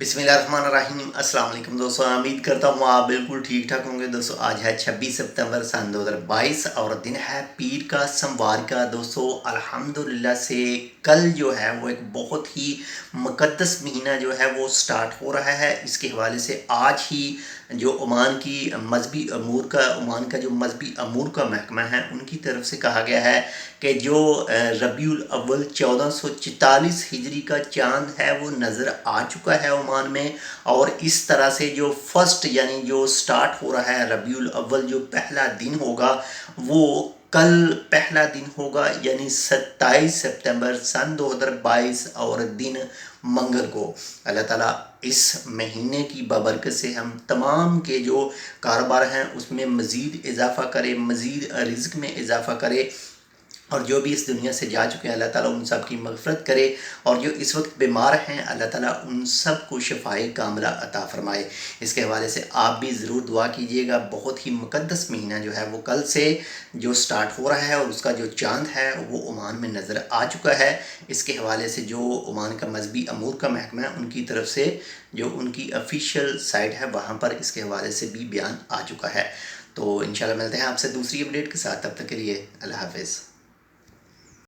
बिस्मिल्लाहिर्रहमानिर्रहीम। अस्सलाम वालेकुम दोस्तों, उम्मीद करता हूँ आप बिल्कुल ठीक ठाक होंगे। दोस्तों आज है 26 सितंबर सन 2022 और दिन है पीर का सोमवार का। दोस्तों अल्हम्दुलिल्लाह से कल जो है वो एक बहुत ही मुक़द्दस महीना जो है वो स्टार्ट हो रहा है। इसके हवाले से आज ही जो ओमान का जो मजहबी अमूर का महकमा है उनकी तरफ से कहा गया है कि जो रबीउल अव्वल 1444 हिजरी का चाँद है वो नज़र आ चुका है ओमान में। और इस तरह से जो फर्स्ट यानी जो स्टार्ट हो रहा है रबीउल अव्वल, जो पहला दिन होगा वो कल पहला दिन होगा यानी 27 सितंबर सन 2022 और दिन मंगल को। अल्लाह ताला इस महीने की बबरकत से हम तमाम के जो कारोबार हैं उसमें मज़ीद इजाफ़ा करे, मज़ीद रिज़्क़ में इजाफ़ा करे, और जो भी इस दुनिया से जा चुके हैं अल्लाह ताला उन सब की मग़फ़िरत करे, और जो इस वक्त बीमार हैं अल्लाह ताला उन सब को शिफ़ाए कामिला अता फ़रमाए। इसके हवाले से आप भी ज़रूर दुआ कीजिएगा। बहुत ही मुक़द्दस महीना जो है वो कल से जो स्टार्ट हो रहा है और उसका जो चाँद है वो ओमान में नज़र आ चुका है। इसके हवाले से जो ओमान का मजहबी अमूर का महकमा है उनकी तरफ से जो उनकी ऑफिशियल साइट है वहाँ पर इसके हवाले से भी बयान आ चुका है। तो इंशाल्लाह मिलते हैं आपसे दूसरी अपडेट के साथ, तब तक के लिए अल्लाह हाफ़िज़।